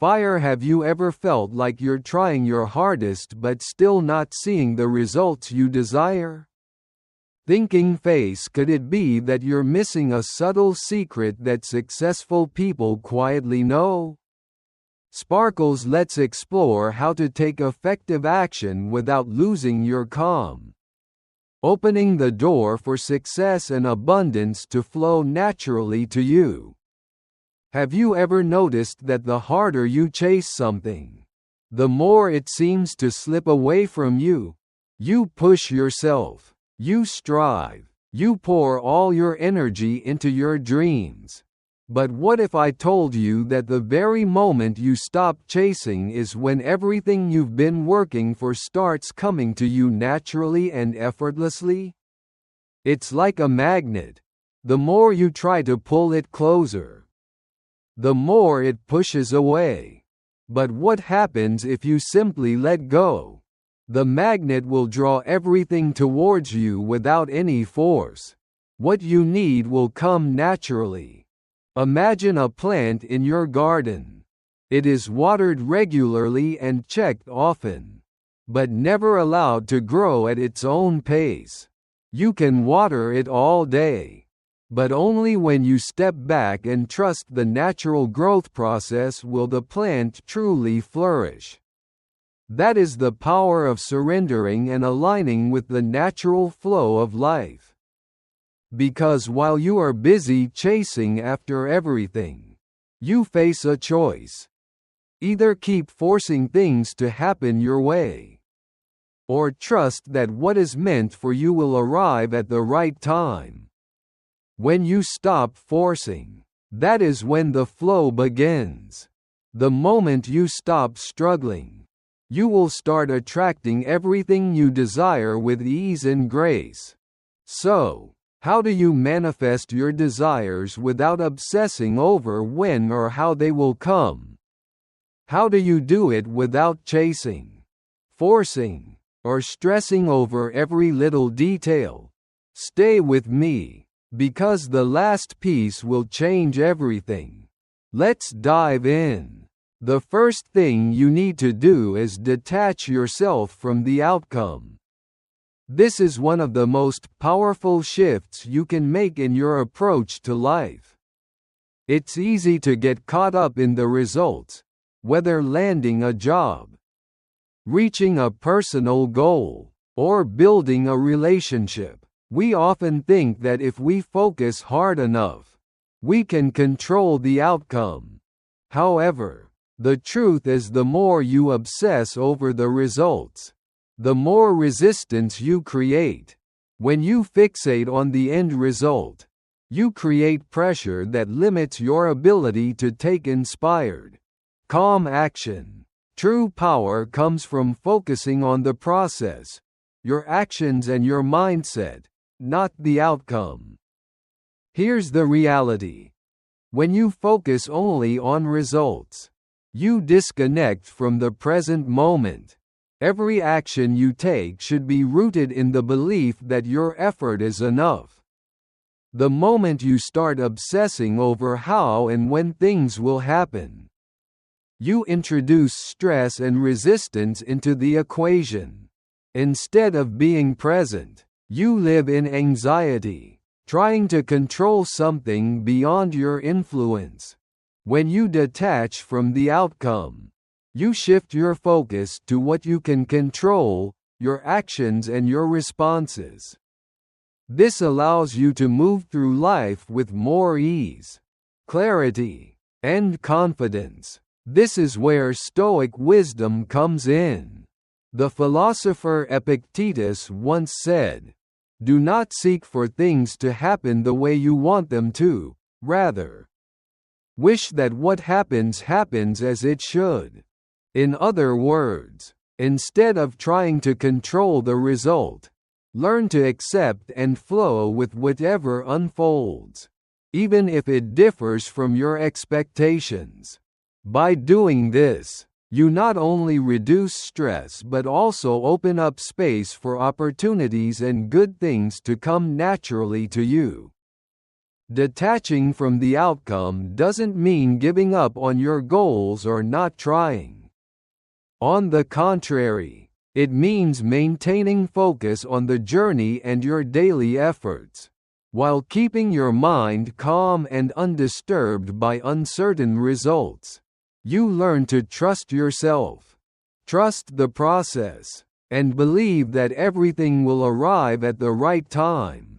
Fire. Have you ever felt like you're trying your hardest but still not seeing the results you desire? Thinking face. Could it be that you're missing a subtle secret that successful people quietly know? Sparkles. Let's explore how to take effective action without losing your calm. Opening the door for success and abundance to flow naturally to you. Have you ever noticed that the harder you chase something, the more it seems to slip away from you? You push yourself, you strive, you pour all your energy into your dreams. But what if I told you that the very moment you stop chasing is when everything you've been working for starts coming to you naturally and effortlessly? It's like a magnet. The more you try to pull it closer, the more it pushes away. But what happens if you simply let go? The magnet will draw everything towards you without any force. What you need will come naturally. Imagine a plant in your garden. It is watered regularly and checked often, but never allowed to grow at its own pace. You can water it all day, but only when you step back and trust the natural growth process will the plant truly flourish. That is the power of surrendering and aligning with the natural flow of life. Because while you are busy chasing after everything, you face a choice. Either keep forcing things to happen your way, or trust that what is meant for you will arrive at the right time. When you stop forcing, that is when the flow begins. The moment you stop struggling, you will start attracting everything you desire with ease and grace. So, how do you manifest your desires without obsessing over when or how they will come? How do you do it without chasing, forcing, or stressing over every little detail? Stay with me, because the last piece will change everything. Let's dive in. The first thing you need to do is detach yourself from the outcome. This is one of the most powerful shifts you can make in your approach to life. It's easy to get caught up in the results, whether landing a job, reaching a personal goal, or building a relationship. We often think that if we focus hard enough, we can control the outcome. However, the truth is the more you obsess over the results, the more resistance you create. When you fixate on the end result, you create pressure that limits your ability to take inspired, calm action. True power comes from focusing on the process, your actions and your mindset, not the outcome. Here's the reality. When you focus only on results, you disconnect from the present moment. Every action you take should be rooted in the belief that your effort is enough. The moment you start obsessing over how and when things will happen, you introduce stress and resistance into the equation. Instead of being present, you live in anxiety, trying to control something beyond your influence. When you detach from the outcome, you shift your focus to what you can control, your actions and your responses. This allows you to move through life with more ease, clarity, and confidence. This is where Stoic wisdom comes in. The philosopher Epictetus once said, "Do not seek for things to happen the way you want them to, rather, wish that what happens happens as it should." In other words, instead of trying to control the result, learn to accept and flow with whatever unfolds, even if it differs from your expectations. By doing this, you not only reduce stress but also open up space for opportunities and good things to come naturally to you. Detaching from the outcome doesn't mean giving up on your goals or not trying. On the contrary, it means maintaining focus on the journey and your daily efforts, while keeping your mind calm and undisturbed by uncertain results. You learn to trust yourself, trust the process, and believe that everything will arrive at the right time.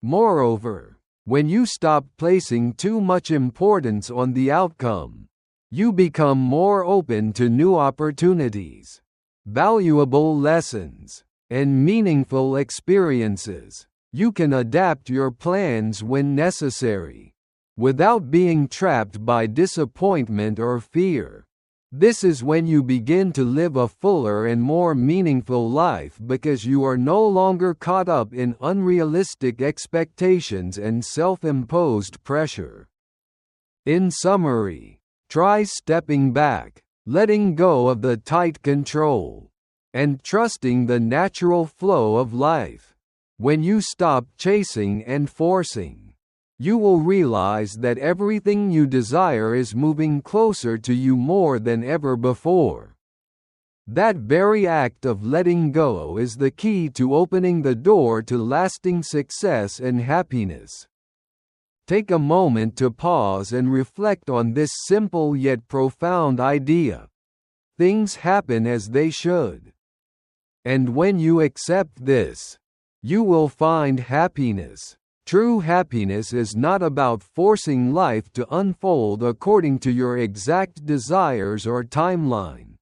Moreover, when you stop placing too much importance on the outcome, you become more open to new opportunities, valuable lessons, and meaningful experiences. You can adapt your plans when necessary, without being trapped by disappointment or fear. This is when you begin to live a fuller and more meaningful life because you are no longer caught up in unrealistic expectations and self-imposed pressure. In summary, try stepping back, letting go of the tight control, and trusting the natural flow of life. When you stop chasing and forcing, you will realize that everything you desire is moving closer to you more than ever before. That very act of letting go is the key to opening the door to lasting success and happiness. Take a moment to pause and reflect on this simple yet profound idea. Things happen as they should. And when you accept this, you will find happiness. True happiness is not about forcing life to unfold according to your exact desires or timeline.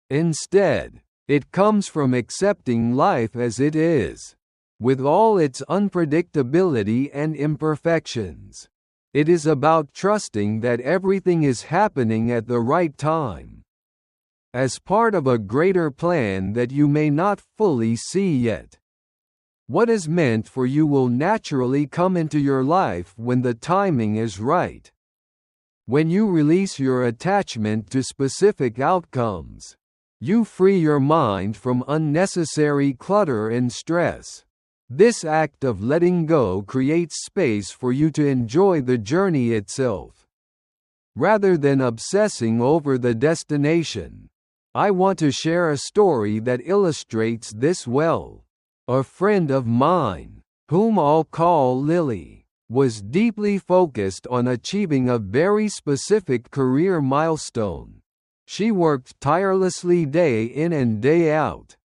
Instead, it comes from accepting life as it is, with all its unpredictability and imperfections. It is about trusting that everything is happening at the right time, as part of a greater plan that you may not fully see yet. What is meant for you will naturally come into your life when the timing is right. When you release your attachment to specific outcomes, you free your mind from unnecessary clutter and stress. This act of letting go creates space for you to enjoy the journey itself, rather than obsessing over the destination. I want to share a story that illustrates this well. A friend of mine, whom I'll call Lily, was deeply focused on achieving a very specific career milestone. She worked tirelessly day in and day out,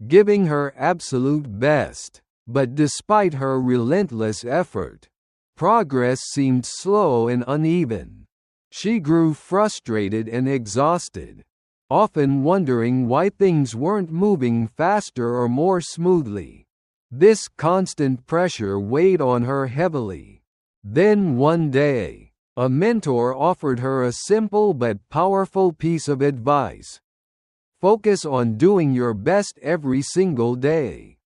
giving her absolute best. But despite her relentless effort, progress seemed slow and uneven. She grew frustrated and exhausted, often wondering why things weren't moving faster or more smoothly. This constant pressure weighed on her heavily. Then one day, a mentor offered her a simple but powerful piece of advice. Focus on doing your best every single day,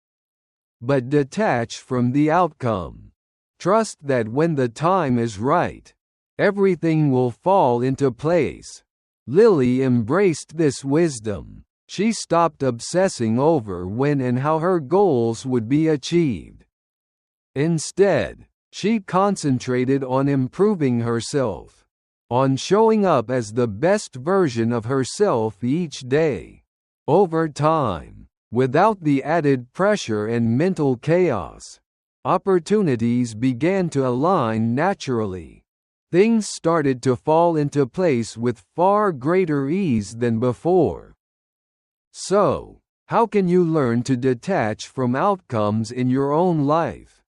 but detach from the outcome. Trust that when the time is right, everything will fall into place. Lily embraced this wisdom. She stopped obsessing over when and how her goals would be achieved. Instead, she concentrated on improving herself, on showing up as the best version of herself each day. Over time, without the added pressure and mental chaos, opportunities began to align naturally. Things started to fall into place with far greater ease than before. So, how can you learn to detach from outcomes in your own life?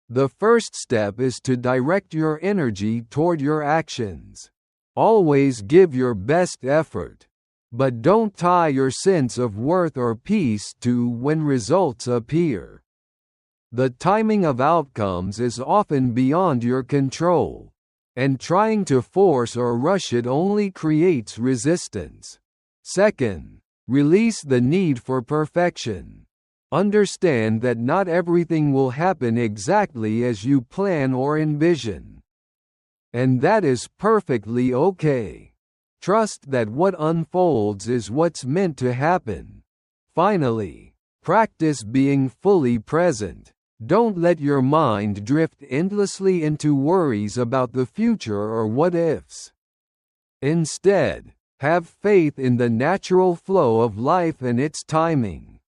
The first step is to direct your energy toward your actions. Always give your best effort, but don't tie your sense of worth or peace to when results appear. The timing of outcomes is often beyond your control, and trying to force or rush it only creates resistance. Second, release the need for perfection. Understand that not everything will happen exactly as you plan or envision, and that is perfectly okay. Trust that what unfolds is what's meant to happen. Finally, practice being fully present. Don't let your mind drift endlessly into worries about the future or what-ifs. Instead, have faith in the natural flow of life and its timing.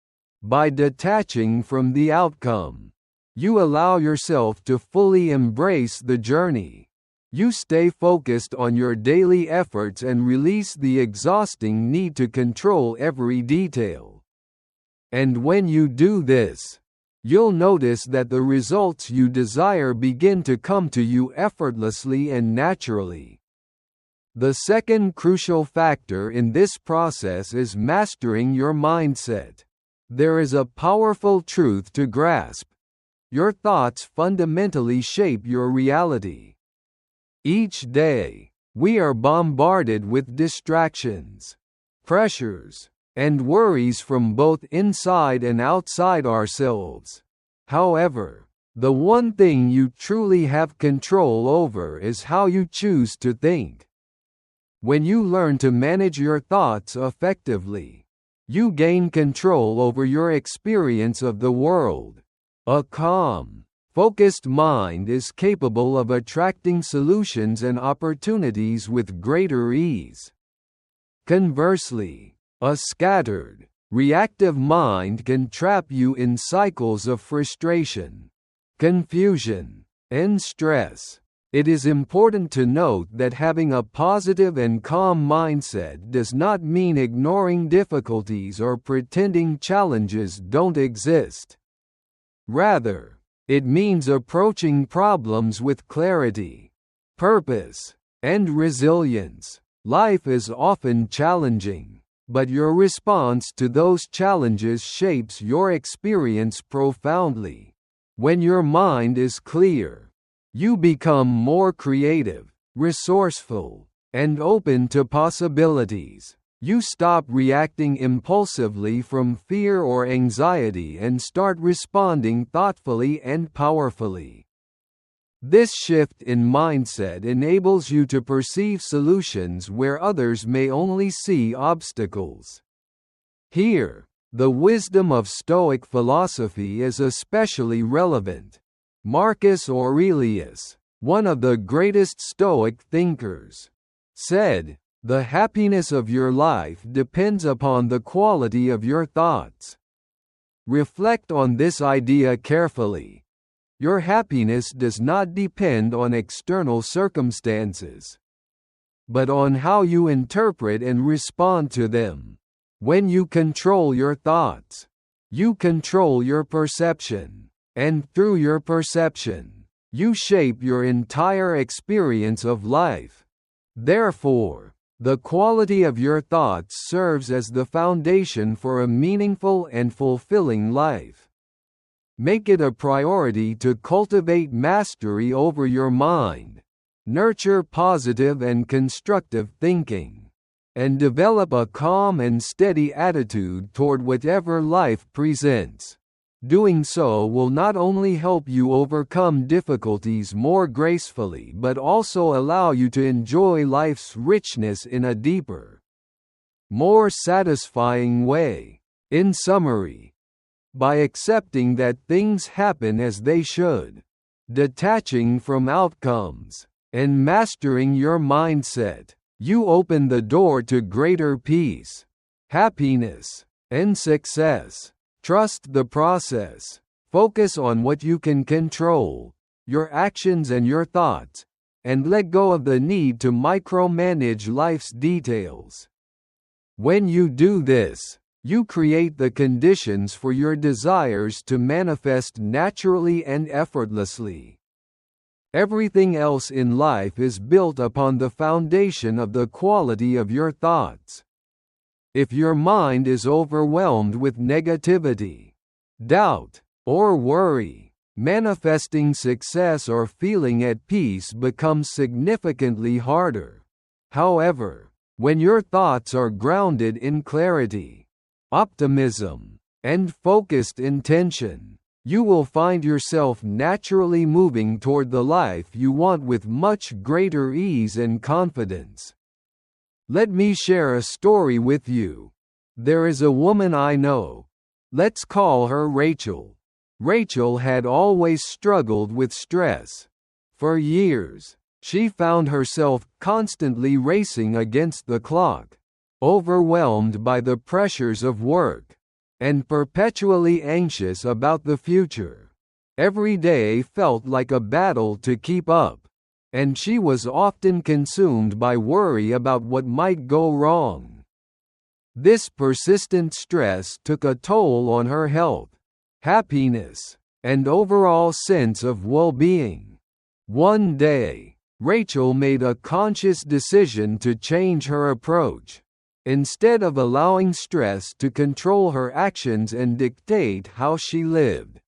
By detaching from the outcome, you allow yourself to fully embrace the journey. You stay focused on your daily efforts and release the exhausting need to control every detail. And when you do this, you'll notice that the results you desire begin to come to you effortlessly and naturally. The second crucial factor in this process is mastering your mindset. There is a powerful truth to grasp. Your thoughts fundamentally shape your reality. Each day, we are bombarded with distractions, pressures, and worries from both inside and outside ourselves. However, the one thing you truly have control over is how you choose to think. When you learn to manage your thoughts effectively, you gain control over your experience of the world. A calm, focused mind is capable of attracting solutions and opportunities with greater ease. Conversely, a scattered, reactive mind can trap you in cycles of frustration, confusion, and stress. It is important to note that having a positive and calm mindset does not mean ignoring difficulties or pretending challenges don't exist. Rather, it means approaching problems with clarity, purpose, and resilience. Life is often challenging, but your response to those challenges shapes your experience profoundly. When your mind is clear, you become more creative, resourceful, and open to possibilities. You stop reacting impulsively from fear or anxiety and start responding thoughtfully and powerfully. This shift in mindset enables you to perceive solutions where others may only see obstacles. Here, the wisdom of Stoic philosophy is especially relevant. Marcus Aurelius, one of the greatest Stoic thinkers, said, "The happiness of your life depends upon the quality of your thoughts." Reflect on this idea carefully. Your happiness does not depend on external circumstances, but on how you interpret and respond to them. When you control your thoughts, you control your perception. And through your perception, you shape your entire experience of life. Therefore, the quality of your thoughts serves as the foundation for a meaningful and fulfilling life. Make it a priority to cultivate mastery over your mind, nurture positive and constructive thinking, and develop a calm and steady attitude toward whatever life presents. Doing so will not only help you overcome difficulties more gracefully but also allow you to enjoy life's richness in a deeper, more satisfying way. In summary, by accepting that things happen as they should, detaching from outcomes, and mastering your mindset, you open the door to greater peace, happiness, and success. Trust the process. Focus on what you can control, your actions and your thoughts, and let go of the need to micromanage life's details. When you do this, you create the conditions for your desires to manifest naturally and effortlessly. Everything else in life is built upon the foundation of the quality of your thoughts. If your mind is overwhelmed with negativity, doubt, or worry, manifesting success or feeling at peace becomes significantly harder. However, when your thoughts are grounded in clarity, optimism, and focused intention, you will find yourself naturally moving toward the life you want with much greater ease and confidence. Let me share a story with you. There is a woman I know. Let's call her Rachel. Rachel had always struggled with stress. For years, she found herself constantly racing against the clock, overwhelmed by the pressures of work, and perpetually anxious about the future. Every day felt like a battle to keep up, and she was often consumed by worry about what might go wrong. This persistent stress took a toll on her health, happiness, and overall sense of well-being. One day, Rachel made a conscious decision to change her approach. Instead of allowing stress to control her actions and dictate how she lived,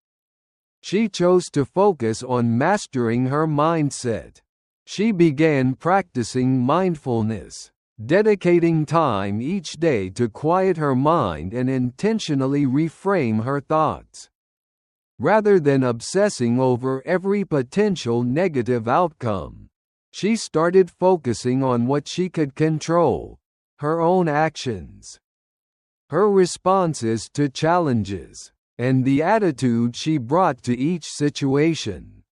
she chose to focus on mastering her mindset. She began practicing mindfulness, dedicating time each day to quiet her mind and intentionally reframe her thoughts. Rather than obsessing over every potential negative outcome, she started focusing on what she could control: her own actions, her responses to challenges, and the attitude she brought to each situation.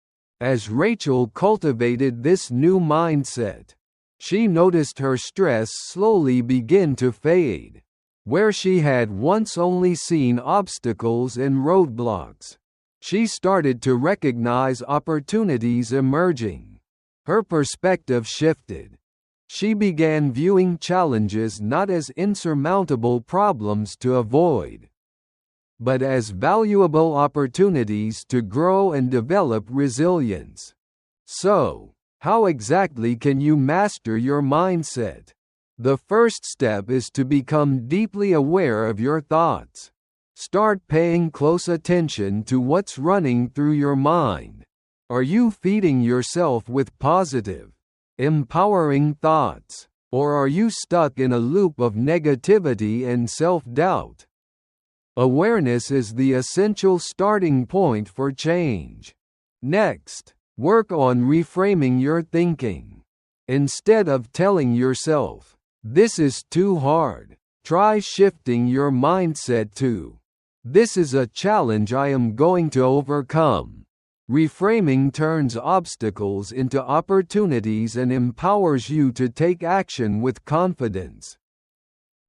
As Rachel cultivated this new mindset, she noticed her stress slowly begin to fade. Where she had once only seen obstacles and roadblocks, she started to recognize opportunities emerging. Her perspective shifted. She began viewing challenges not as insurmountable problems to avoid, but as valuable opportunities to grow and develop resilience. So, how exactly can you master your mindset? The first step is to become deeply aware of your thoughts. Start paying close attention to what's running through your mind. Are you feeding yourself with positive, empowering thoughts, or are you stuck in a loop of negativity and self-doubt? Awareness is the essential starting point for change. Next, work on reframing your thinking. Instead of telling yourself, "This is too hard," try shifting your mindset to, "This is a challenge I am going to overcome." Reframing turns obstacles into opportunities and empowers you to take action with confidence.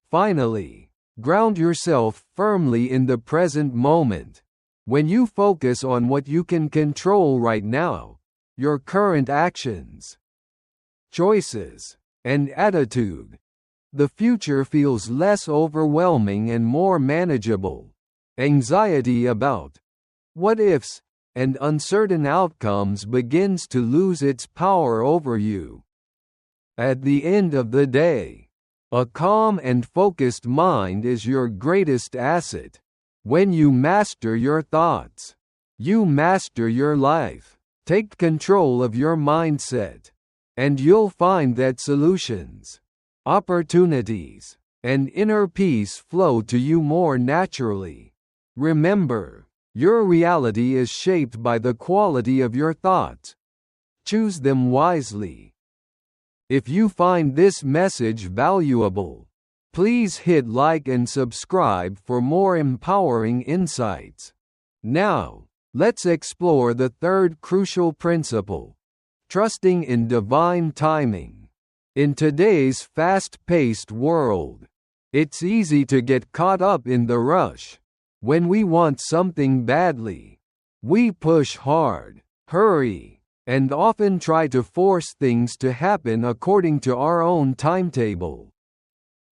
Finally, ground yourself firmly in the present moment. When you focus on what you can control right now, your current actions, choices, and attitude, the future feels less overwhelming and more manageable. Anxiety about what ifs and uncertain outcomes begins to lose its power over you. At the end of the day, a calm and focused mind is your greatest asset. When you master your thoughts, you master your life. Take control of your mindset, and you'll find that solutions, opportunities, and inner peace flow to you more naturally. Remember, your reality is shaped by the quality of your thoughts. Choose them wisely. If you find this message valuable, please hit like and subscribe for more empowering insights. Now, let's explore the third crucial principle: trusting in divine timing. In today's fast-paced world, it's easy to get caught up in the rush. When we want something badly, we push hard, hurry, and often try to force things to happen according to our own timetable.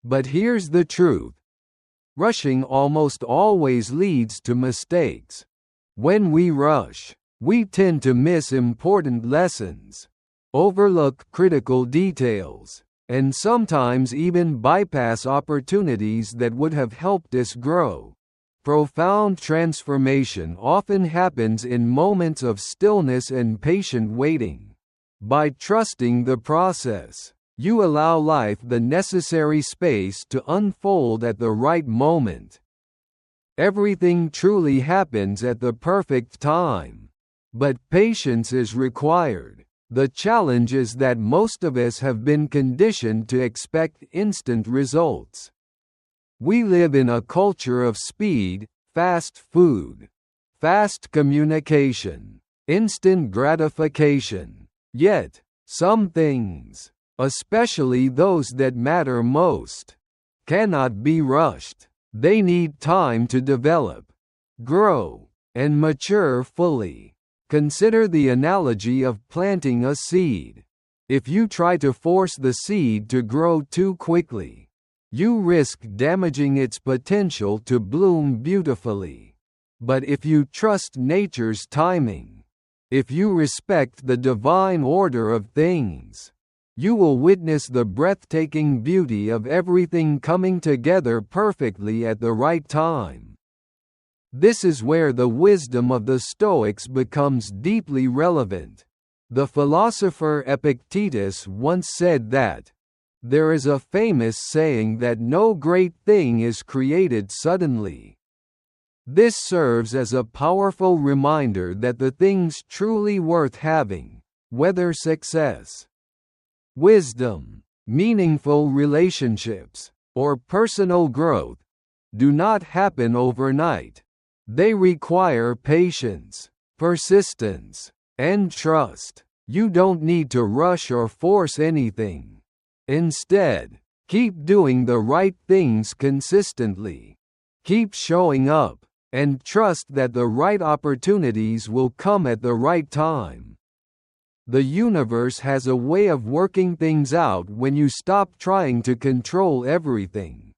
But here's the truth: rushing almost always leads to mistakes. When we rush, we tend to miss important lessons, overlook critical details, and sometimes even bypass opportunities that would have helped us grow. Profound transformation often happens in moments of stillness and patient waiting. By trusting the process, you allow life the necessary space to unfold at the right moment. Everything truly happens at the perfect time, but patience is required. The challenge is that most of us have been conditioned to expect instant results. We live in a culture of speed, fast food, fast communication, instant gratification. Yet, some things, especially those that matter most, cannot be rushed. They need time to develop, grow, and mature fully. Consider the analogy of planting a seed. If you try to force the seed to grow too quickly, you risk damaging its potential to bloom beautifully. But if you trust nature's timing, if you respect the divine order of things, you will witness the breathtaking beauty of everything coming together perfectly at the right time. This is where the wisdom of the Stoics becomes deeply relevant. The philosopher Epictetus once said that, "There is a famous saying that no great thing is created suddenly." This serves as a powerful reminder that the things truly worth having, whether success, wisdom, meaningful relationships, or personal growth, do not happen overnight. They require patience, persistence, and trust. You don't need to rush or force anything. Instead, keep doing the right things consistently. Keep showing up, and trust that the right opportunities will come at the right time. The universe has a way of working things out when you stop trying to control everything.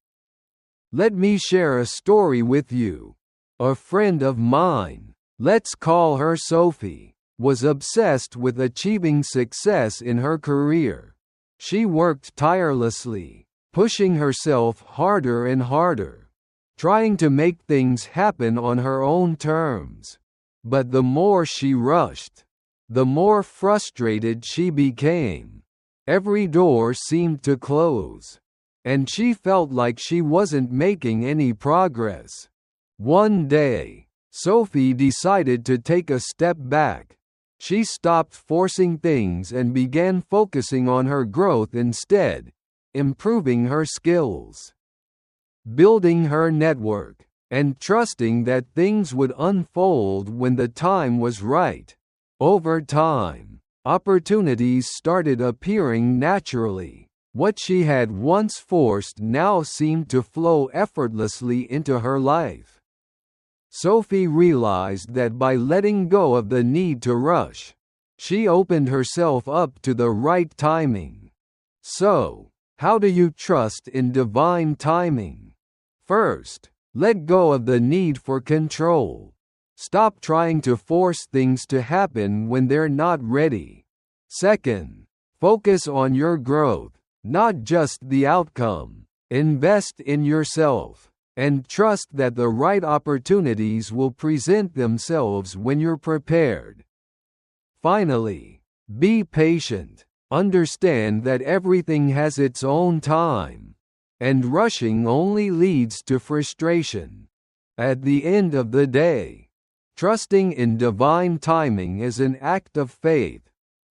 Let me share a story with you. A friend of mine, let's call her Sophie, was obsessed with achieving success in her career. She worked tirelessly, pushing herself harder and harder, trying to make things happen on her own terms. But the more she rushed, the more frustrated she became. Every door seemed to close, and she felt like she wasn't making any progress. One day, Sophie decided to take a step back. She stopped forcing things and began focusing on her growth instead, improving her skills, building her network, and trusting that things would unfold when the time was right. Over time, opportunities started appearing naturally. What she had once forced now seemed to flow effortlessly into her life. Sophie realized that by letting go of the need to rush, she opened herself up to the right timing. So, how do you trust in divine timing? First, let go of the need for control. Stop trying to force things to happen when they're not ready. Second, focus on your growth, not just the outcome. Invest in yourself, and trust that the right opportunities will present themselves when you're prepared. Finally, be patient. Understand that everything has its own time, and rushing only leads to frustration. At the end of the day, trusting in divine timing is an act of faith.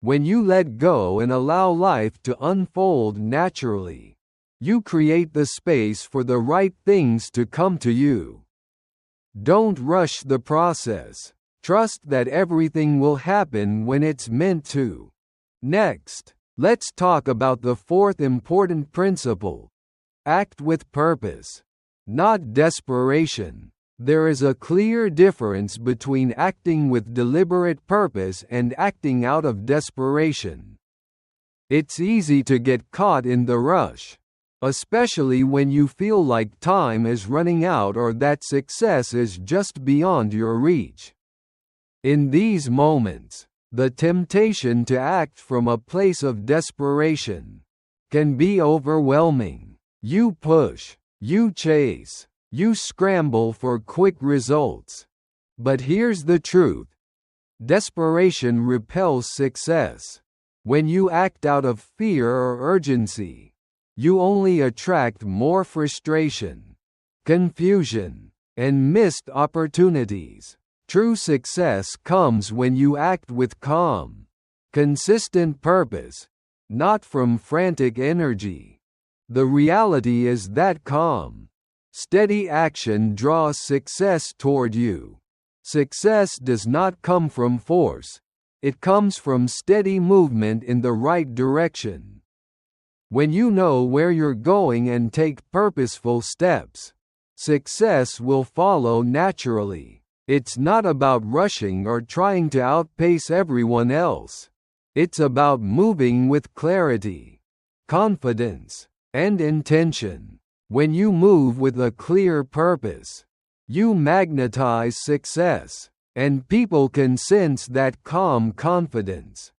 When you let go and allow life to unfold naturally, you create the space for the right things to come to you. Don't rush the process. Trust that everything will happen when it's meant to. Next, let's talk about the fourth important principle. Act with purpose, not desperation. There is a clear difference between acting with deliberate purpose and acting out of desperation. It's easy to get caught in the rush, especially when you feel like time is running out or that success is just beyond your reach. In these moments, the temptation to act from a place of desperation can be overwhelming. You push, you chase, you scramble for quick results. But here's the truth. Desperation repels success. When you act out of fear or urgency, you only attract more frustration, confusion, and missed opportunities. True success comes when you act with calm, consistent purpose, not from frantic energy. The reality is that calm, steady action draws success toward you. Success does not come from force, it comes from steady movement in the right direction. When you know where you're going and take purposeful steps, success will follow naturally. It's not about rushing or trying to outpace everyone else. It's about moving with clarity, confidence, and intention. When you move with a clear purpose, you magnetize success, and people can sense that calm confidence.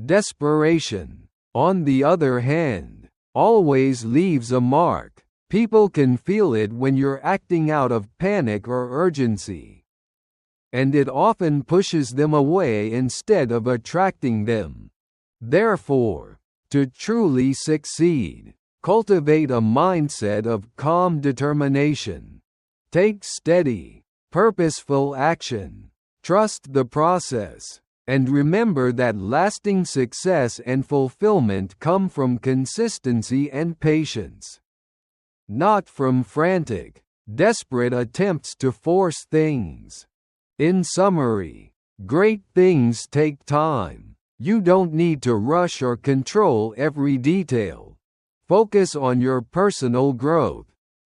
Desperation, on the other hand, always leaves a mark. People can feel it when you're acting out of panic or urgency, and it often pushes them away instead of attracting them. Therefore, to truly succeed, cultivate a mindset of calm determination. Take steady, purposeful action. Trust the process, and remember that lasting success and fulfillment come from consistency and patience, not from frantic, desperate attempts to force things. In summary, great things take time. You don't need to rush or control every detail. Focus on your personal growth.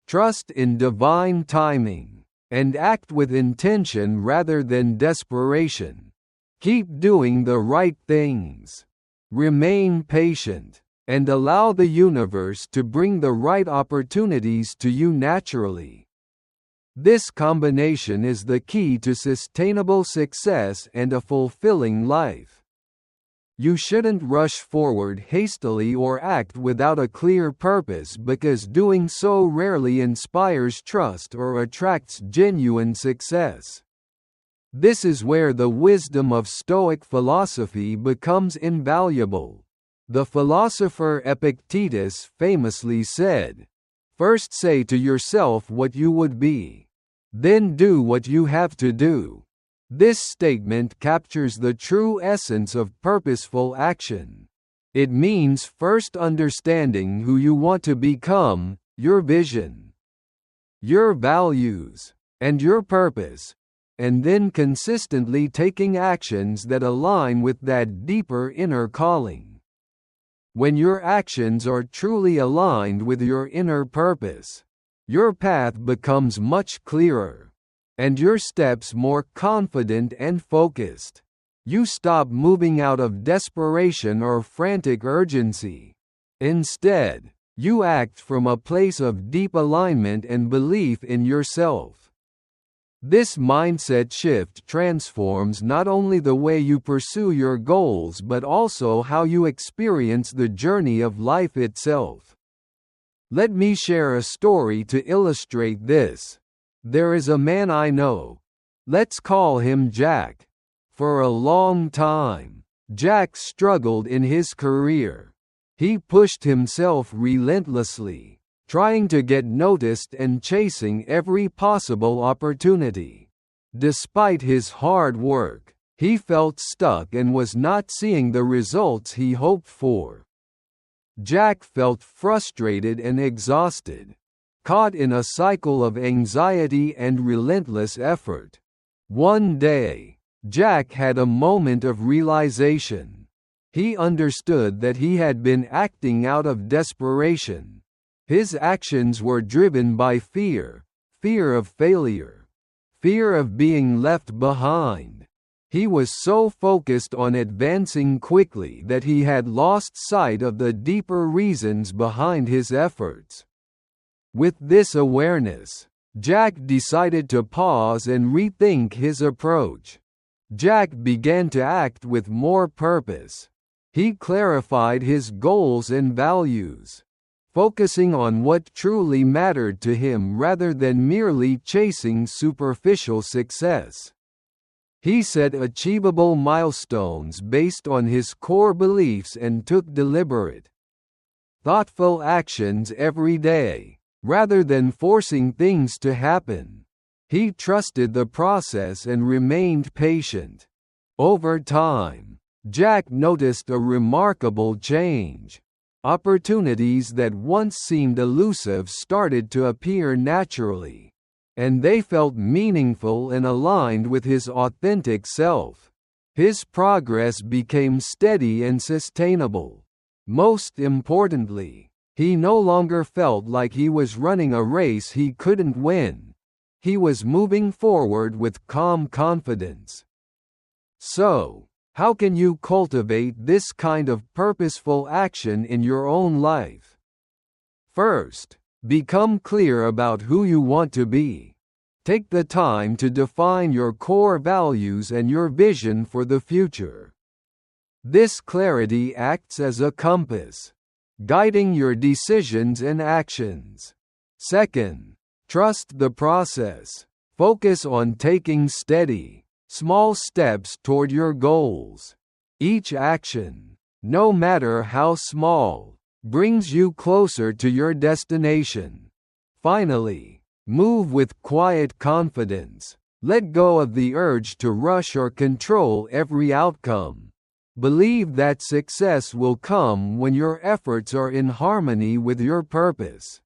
Trust in divine timing, and act with intention rather than desperation. Keep doing the right things. Remain patient, and allow the universe to bring the right opportunities to you naturally. This combination is the key to sustainable success and a fulfilling life. You shouldn't rush forward hastily or act without a clear purpose, because doing so rarely inspires trust or attracts genuine success. This is where the wisdom of Stoic philosophy becomes invaluable. The philosopher Epictetus famously said, "First say to yourself what you would be. Then do what you have to do." This statement captures the true essence of purposeful action. It means first understanding who you want to become, your vision, your values, and your purpose, and then consistently taking actions that align with that deeper inner calling. When your actions are truly aligned with your inner purpose, your path becomes much clearer, and your steps more confident and focused. You stop moving out of desperation or frantic urgency. Instead, you act from a place of deep alignment and belief in yourself. This mindset shift transforms not only the way you pursue your goals but also how you experience the journey of life itself. Let me share a story to illustrate this. There is a man I know. Let's call him Jack. For a long time, Jack struggled in his career. He pushed himself relentlessly, trying to get noticed and chasing every possible opportunity. Despite his hard work, he felt stuck and was not seeing the results he hoped for. Jack felt frustrated and exhausted, caught in a cycle of anxiety and relentless effort. One day, Jack had a moment of realization. He understood that he had been acting out of desperation. His actions were driven by fear, fear of failure, fear of being left behind. He was so focused on advancing quickly that he had lost sight of the deeper reasons behind his efforts. With this awareness, Jack decided to pause and rethink his approach. Jack began to act with more purpose. He clarified his goals and values, focusing on what truly mattered to him rather than merely chasing superficial success. He set achievable milestones based on his core beliefs and took deliberate, thoughtful actions every day, rather than forcing things to happen. He trusted the process and remained patient. Over time, Jack noticed a remarkable change. Opportunities that once seemed elusive started to appear naturally. and they felt meaningful and aligned with his authentic self. His progress became steady and sustainable. Most importantly, he no longer felt like he was running a race he couldn't win. He was moving forward with calm confidence. So, how can you cultivate this kind of purposeful action in your own life? First, become clear about who you want to be. Take the time to define your core values and your vision for the future. This clarity acts as a compass, guiding your decisions and actions. Second, trust the process. Focus on taking steady, small steps toward your goals. Each action, no matter how small, brings you closer to your destination. Finally, move with quiet confidence. Let go of the urge to rush or control every outcome. Believe that success will come when your efforts are in harmony with your purpose.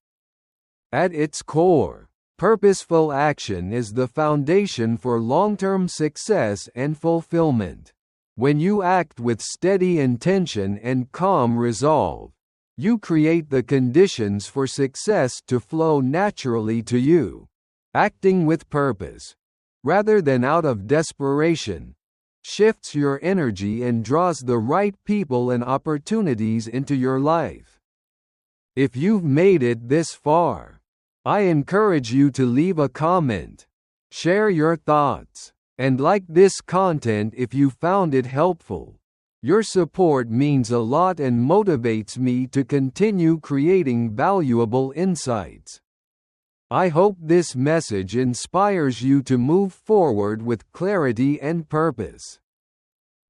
At its core, purposeful action is the foundation for long-term success and fulfillment. When you act with steady intention and calm resolve, you create the conditions for success to flow naturally to you. Acting with purpose, rather than out of desperation, shifts your energy and draws the right people and opportunities into your life. If you've made it this far, I encourage you to leave a comment, share your thoughts, and like this content if you found it helpful. Your support means a lot and motivates me to continue creating valuable insights. I hope this message inspires you to move forward with clarity and purpose.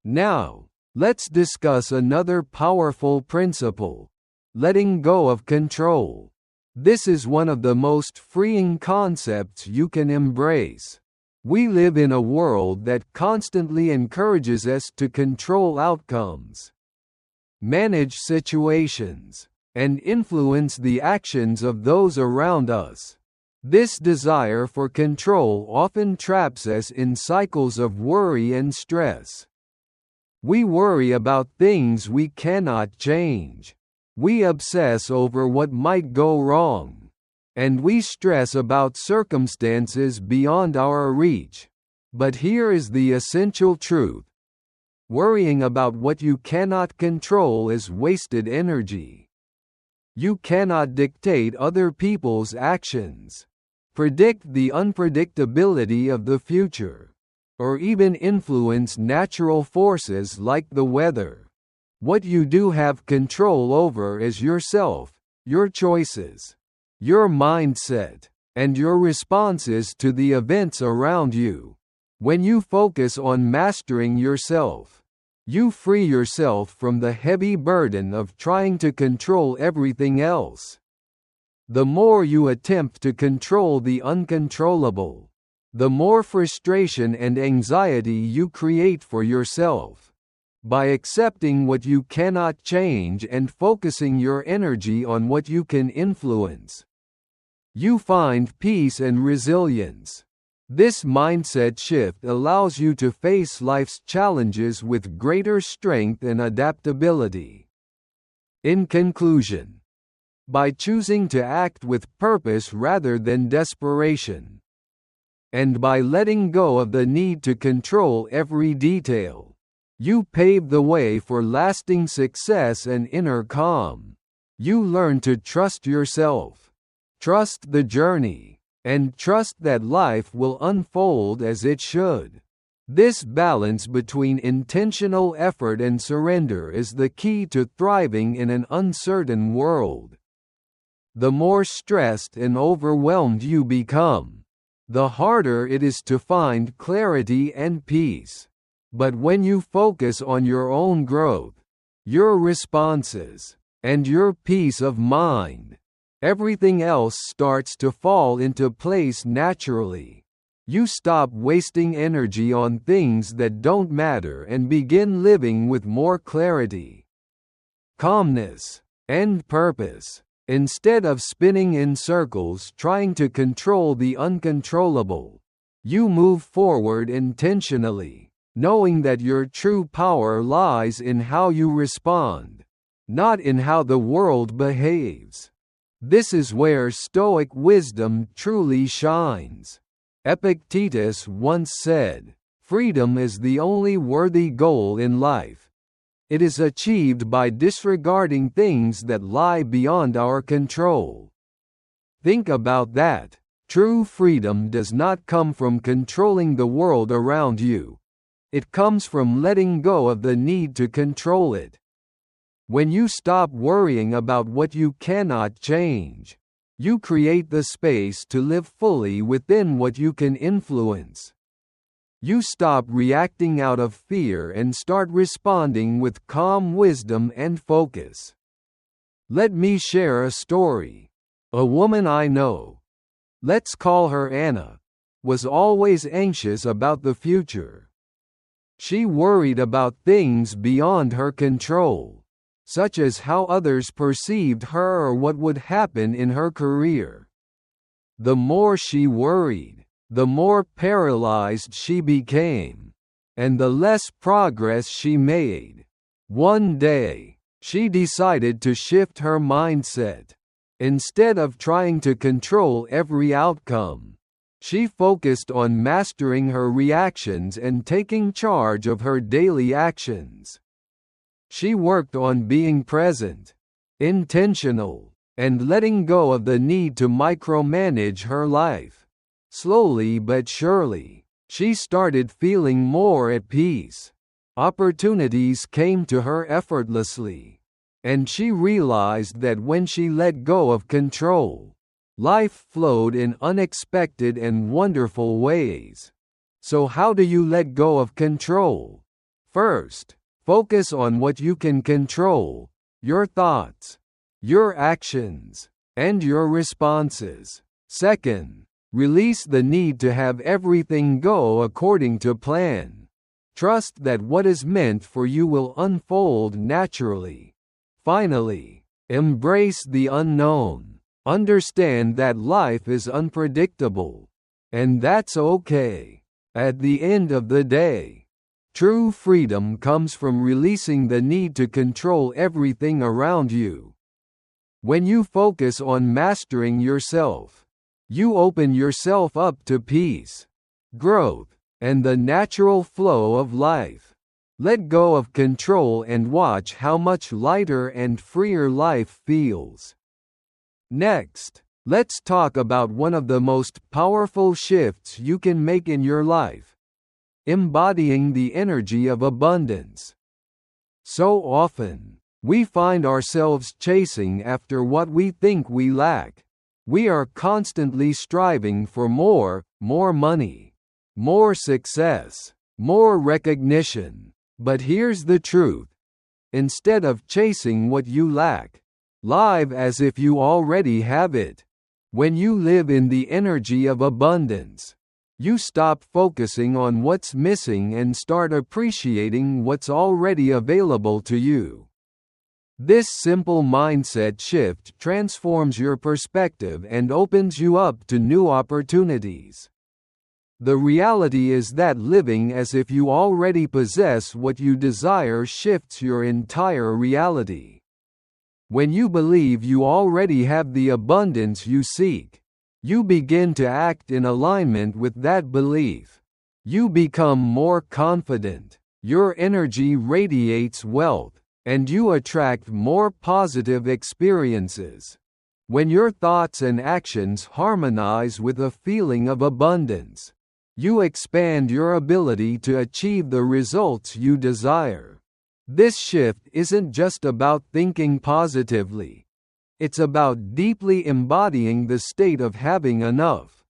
Now, let's discuss another powerful principle: letting go of control. This is one of the most freeing concepts you can embrace. We live in a world that constantly encourages us to control outcomes, manage situations, and influence the actions of those around us. This desire for control often traps us in cycles of worry and stress. We worry about things we cannot change. We obsess over what might go wrong. And we stress about circumstances beyond our reach. But here is the essential truth: worrying about what you cannot control is wasted energy. You cannot dictate other people's actions, predict the unpredictability of the future, or even influence natural forces like the weather. What you do have control over is yourself, your choices, your mindset, and your responses to the events around you. When you focus on mastering yourself, you free yourself from the heavy burden of trying to control everything else. The more you attempt to control the uncontrollable, the more frustration and anxiety you create for yourself. By accepting what you cannot change and focusing your energy on what you can influence, you find peace and resilience. This mindset shift allows you to face life's challenges with greater strength and adaptability. In conclusion, by choosing to act with purpose rather than desperation, and by letting go of the need to control every detail, you pave the way for lasting success and inner calm. You learn to trust yourself, trust the journey, and trust that life will unfold as it should. This balance between intentional effort and surrender is the key to thriving in an uncertain world. The more stressed and overwhelmed you become, the harder it is to find clarity and peace. But when you focus on your own growth, your responses, and your peace of mind, everything else starts to fall into place naturally. You stop wasting energy on things that don't matter and begin living with more clarity, calmness, and purpose. Instead of spinning in circles trying to control the uncontrollable, you move forward intentionally, knowing that your true power lies in how you respond, not in how the world behaves. This is where Stoic wisdom truly shines. Epictetus once said, "Freedom is the only worthy goal in life. It is achieved by disregarding things that lie beyond our control." Think about that. True freedom does not come from controlling the world around you. It comes from letting go of the need to control it. When you stop worrying about what you cannot change, you create the space to live fully within what you can influence. You stop reacting out of fear and start responding with calm wisdom and focus. Let me share a story. A woman I know, let's call her Anna, was always anxious about the future. She worried about things beyond her control, such as how others perceived her or what would happen in her career. The more she worried, the more paralyzed she became, and the less progress she made. One day, she decided to shift her mindset. Instead of trying to control every outcome, she focused on mastering her reactions and taking charge of her daily actions. She worked on being present, intentional, and letting go of the need to micromanage her life. Slowly but surely, she started feeling more at peace. Opportunities came to her effortlessly, and she realized that when she let go of control, life flowed in unexpected and wonderful ways. So how do you let go of control? First, focus on what you can control: your thoughts, your actions, and your responses. Second, release the need to have everything go according to plan. Trust that what is meant for you will unfold naturally. Finally, embrace the unknown. Understand that life is unpredictable, and that's okay. At the end of the day, true freedom comes from releasing the need to control everything around you. When you focus on mastering yourself, you open yourself up to peace, growth, and the natural flow of life. Let go of control and watch how much lighter and freer life feels. Next, let's talk about one of the most powerful shifts you can make in your life: embodying the energy of abundance. So often, we find ourselves chasing after what we think we lack. We are constantly striving for more money, more success, more recognition. But here's the truth. Instead of chasing what you lack, live as if you already have it. When you live in the energy of abundance, you stop focusing on what's missing and start appreciating what's already available to you. This simple mindset shift transforms your perspective and opens you up to new opportunities. The reality is that living as if you already possess what you desire shifts your entire reality. When you believe you already have the abundance you seek, you begin to act in alignment with that belief. You become more confident, your energy radiates wealth, and you attract more positive experiences. When your thoughts and actions harmonize with a feeling of abundance, you expand your ability to achieve the results you desire. This shift isn't just about thinking positively. It's about deeply embodying the state of having enough,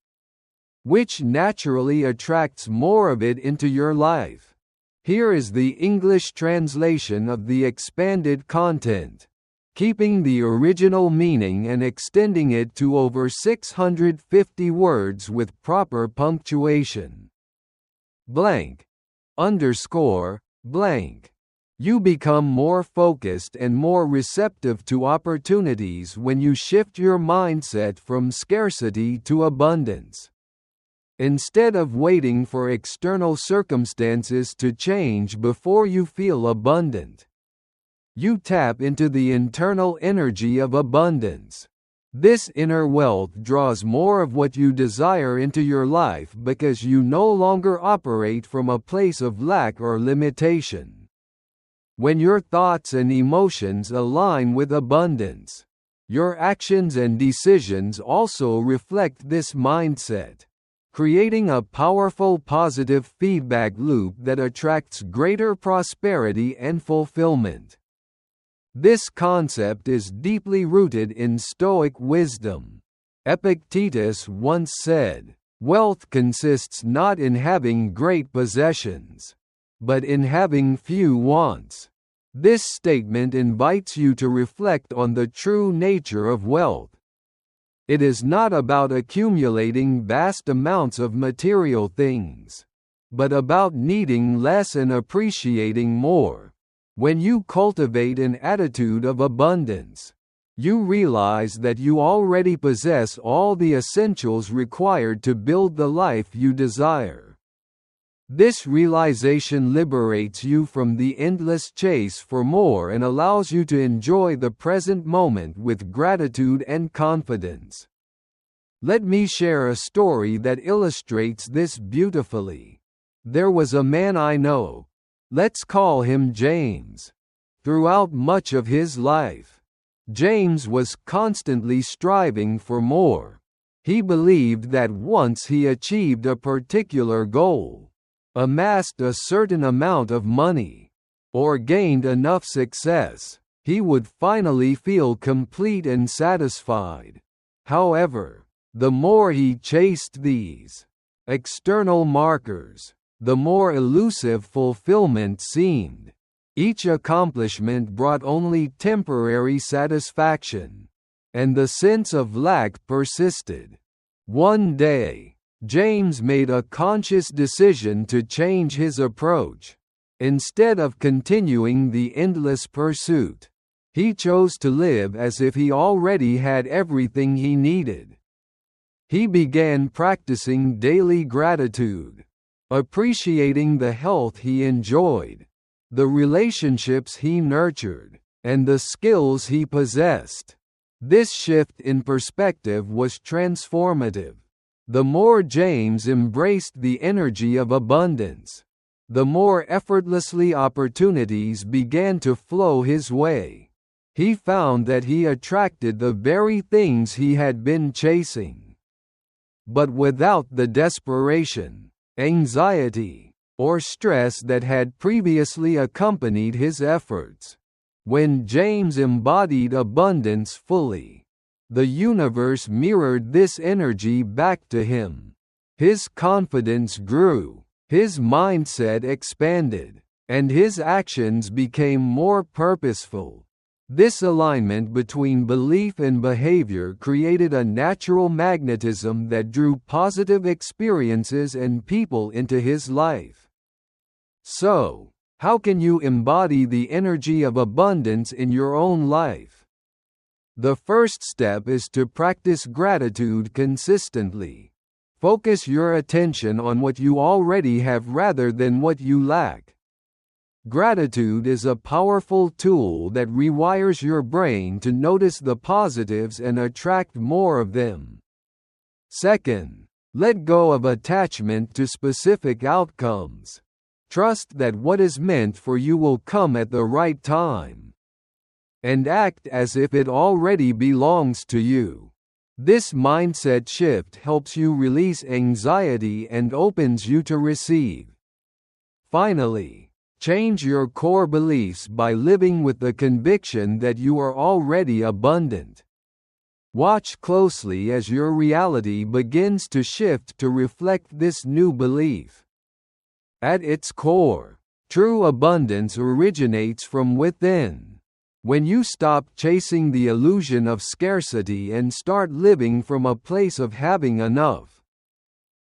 which naturally attracts more of it into your life. Here is the English translation of the expanded content, keeping the original meaning and extending it to over 650 words with proper punctuation. Blank. Underscore. Blank. You become more focused and more receptive to opportunities when you shift your mindset from scarcity to abundance. Instead of waiting for external circumstances to change before you feel abundant, you tap into the internal energy of abundance. This inner wealth draws more of what you desire into your life because you no longer operate from a place of lack or limitation. When your thoughts and emotions align with abundance, your actions and decisions also reflect this mindset, creating a powerful positive feedback loop that attracts greater prosperity and fulfillment. This concept is deeply rooted in Stoic wisdom. Epictetus once said, "Wealth consists not in having great possessions, but in having few wants." This statement invites you to reflect on the true nature of wealth. It is not about accumulating vast amounts of material things, but about needing less and appreciating more. When you cultivate an attitude of abundance, you realize that you already possess all the essentials required to build the life you desire. This realization liberates you from the endless chase for more and allows you to enjoy the present moment with gratitude and confidence. Let me share a story that illustrates this beautifully. There was a man I know. Let's call him James. Throughout much of his life, James was constantly striving for more. He believed that once he achieved a particular goal, amassed a certain amount of money, or gained enough success, he would finally feel complete and satisfied. However, the more he chased these external markers, the more elusive fulfillment seemed. Each accomplishment brought only temporary satisfaction, and the sense of lack persisted. One day, James made a conscious decision to change his approach. Instead of continuing the endless pursuit, he chose to live as if he already had everything he needed. He began practicing daily gratitude, appreciating the health he enjoyed, the relationships he nurtured, and the skills he possessed. This shift in perspective was transformative. The more James embraced the energy of abundance, the more effortlessly opportunities began to flow his way. He found that he attracted the very things he had been chasing, but without the desperation, anxiety, or stress that had previously accompanied his efforts. When James embodied abundance fully, the universe mirrored this energy back to him. His confidence grew, his mindset expanded, and his actions became more purposeful. This alignment between belief and behavior created a natural magnetism that drew positive experiences and people into his life. So, how can you embody the energy of abundance in your own life? The first step is to practice gratitude consistently. Focus your attention on what you already have rather than what you lack. Gratitude is a powerful tool that rewires your brain to notice the positives and attract more of them. Second, let go of attachment to specific outcomes. Trust that what is meant for you will come at the right time, and act as if it already belongs to you. This mindset shift helps you release anxiety and opens you to receive. Finally, change your core beliefs by living with the conviction that you are already abundant. Watch closely as your reality begins to shift to reflect this new belief. At its core, true abundance originates from within. When you stop chasing the illusion of scarcity and start living from a place of having enough,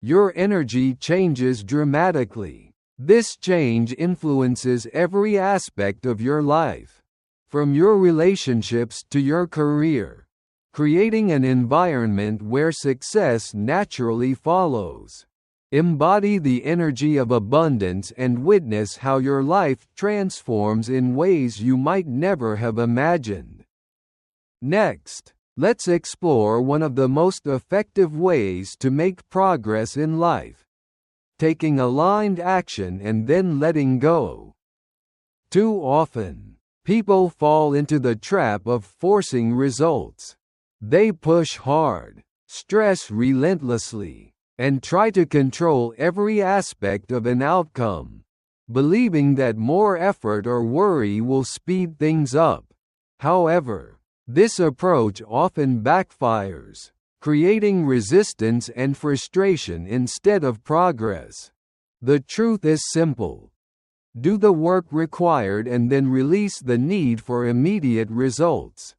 your energy changes dramatically. This change influences every aspect of your life, from your relationships to your career, creating an environment where success naturally follows. Embody the energy of abundance and witness how your life transforms in ways you might never have imagined. Next, let's explore one of the most effective ways to make progress in life: taking aligned action and then letting go. Too often, people fall into the trap of forcing results. They push hard, stress relentlessly, and try to control every aspect of an outcome, believing that more effort or worry will speed things up. However, this approach often backfires, creating resistance and frustration instead of progress. The truth is simple: do the work required and then release the need for immediate results.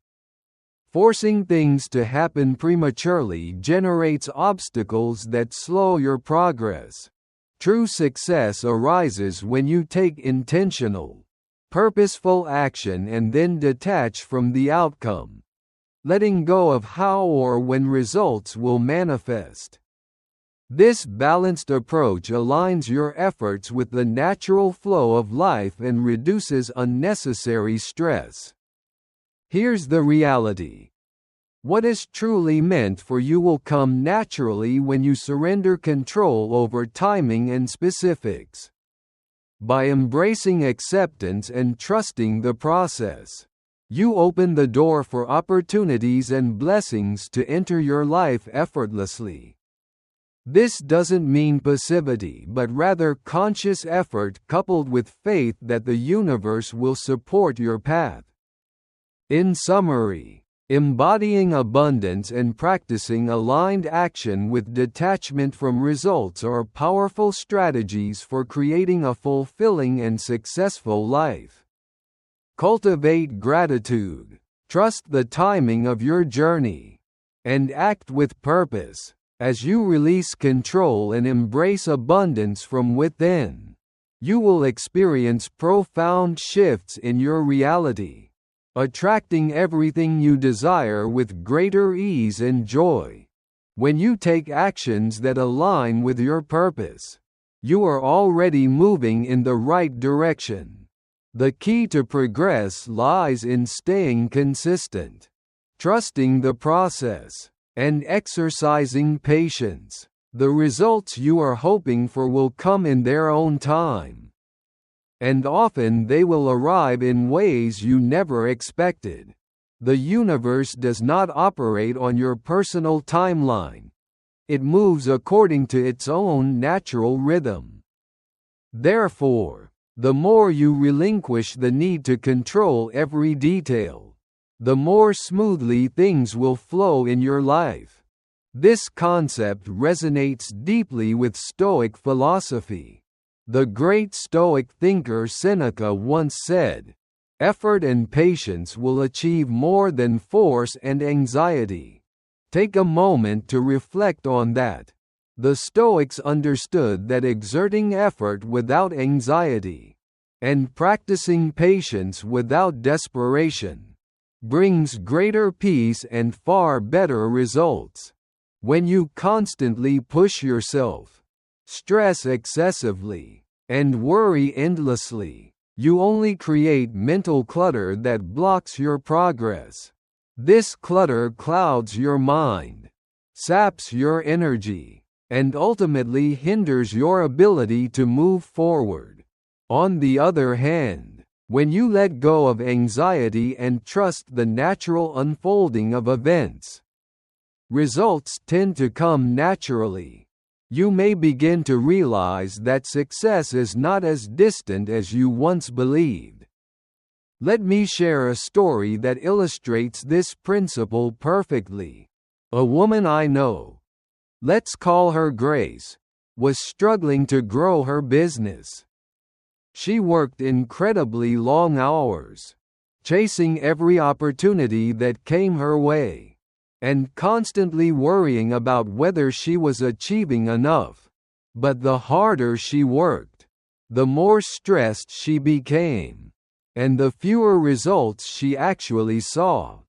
Forcing things to happen prematurely generates obstacles that slow your progress. True success arises when you take intentional, purposeful action and then detach from the outcome, letting go of how or when results will manifest. This balanced approach aligns your efforts with the natural flow of life and reduces unnecessary stress. Here's the reality: what is truly meant for you will come naturally when you surrender control over timing and specifics. By embracing acceptance and trusting the process, you open the door for opportunities and blessings to enter your life effortlessly. This doesn't mean passivity, but rather conscious effort coupled with faith that the universe will support your path. In summary, embodying abundance and practicing aligned action with detachment from results are powerful strategies for creating a fulfilling and successful life. Cultivate gratitude, trust the timing of your journey, and act with purpose. As you release control and embrace abundance from within, you will experience profound shifts in your reality, attracting everything you desire with greater ease and joy. When you take actions that align with your purpose, you are already moving in the right direction. The key to progress lies in staying consistent, trusting the process, and exercising patience. The results you are hoping for will come in their own time, and often they will arrive in ways you never expected. The universe does not operate on your personal timeline. It moves according to its own natural rhythm. Therefore, the more you relinquish the need to control every detail, the more smoothly things will flow in your life. This concept resonates deeply with Stoic philosophy. The great Stoic thinker Seneca once said, "Effort and patience will achieve more than force and anxiety." Take a moment to reflect on that. The Stoics understood that exerting effort without anxiety, and practicing patience without desperation, brings greater peace and far better results. When you constantly push yourself, stress excessively, and worry endlessly, you only create mental clutter that blocks your progress. This clutter clouds your mind, saps your energy, and ultimately hinders your ability to move forward. On the other hand, when you let go of anxiety and trust the natural unfolding of events, results tend to come naturally. You may begin to realize that success is not as distant as you once believed. Let me share a story that illustrates this principle perfectly. A woman I know, let's call her Grace, was struggling to grow her business. She worked incredibly long hours, chasing every opportunity that came her way, and constantly worrying about whether she was achieving enough. But the harder she worked, the more stressed she became, and the fewer results she actually saw.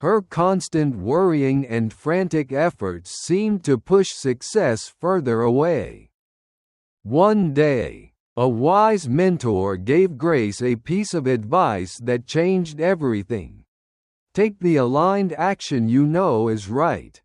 Her constant worrying and frantic efforts seemed to push success further away. One day, a wise mentor gave Grace a piece of advice that changed everything. Take the aligned action you know is right.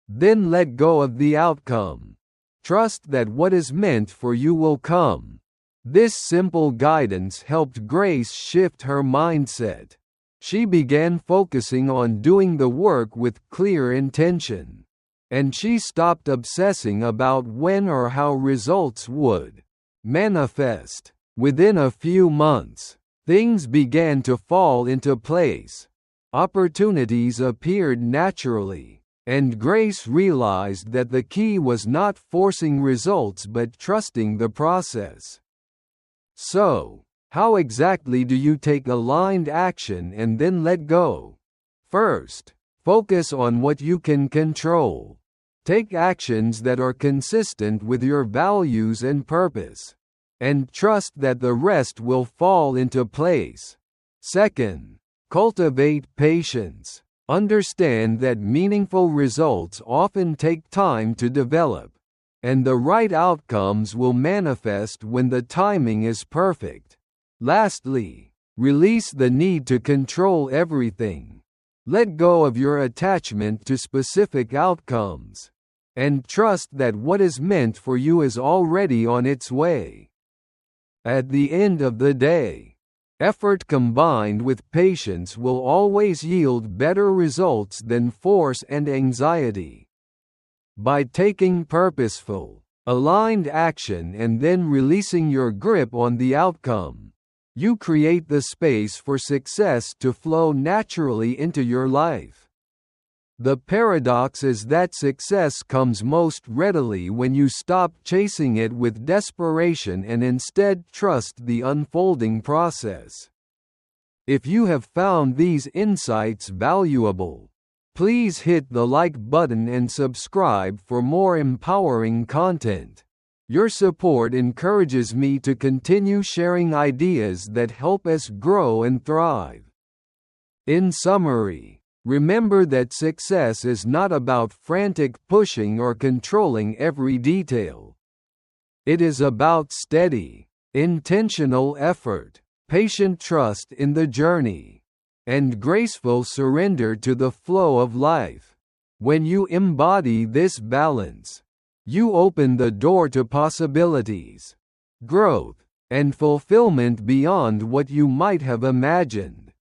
Then let go of the outcome. Trust that what is meant for you will come. This simple guidance helped Grace shift her mindset. She began focusing on doing the work with clear intention. And she stopped obsessing about when or how results would manifest. Within a few months, things began to fall into place. Opportunities appeared naturally, and Grace realized that the key was not forcing results but trusting the process. So, how exactly do you take aligned action and then let go? First, focus on what you can control. Take actions that are consistent with your values and purpose, and trust that the rest will fall into place. Second, cultivate patience. Understand that meaningful results often take time to develop, and the right outcomes will manifest when the timing is perfect. Lastly, release the need to control everything. Let go of your attachment to specific outcomes, and trust that what is meant for you is already on its way. At the end of the day, effort combined with patience will always yield better results than force and anxiety. By taking purposeful, aligned action and then releasing your grip on the outcome, you create the space for success to flow naturally into your life. The paradox is that success comes most readily when you stop chasing it with desperation and instead trust the unfolding process. If you have found these insights valuable, please hit the like button and subscribe for more empowering content. Your support encourages me to continue sharing ideas that help us grow and thrive. In summary, remember that success is not about frantic pushing or controlling every detail. It is about steady, intentional effort, patient trust in the journey, and graceful surrender to the flow of life. When you embody this balance, you open the door to possibilities, growth, and fulfillment beyond what you might have imagined.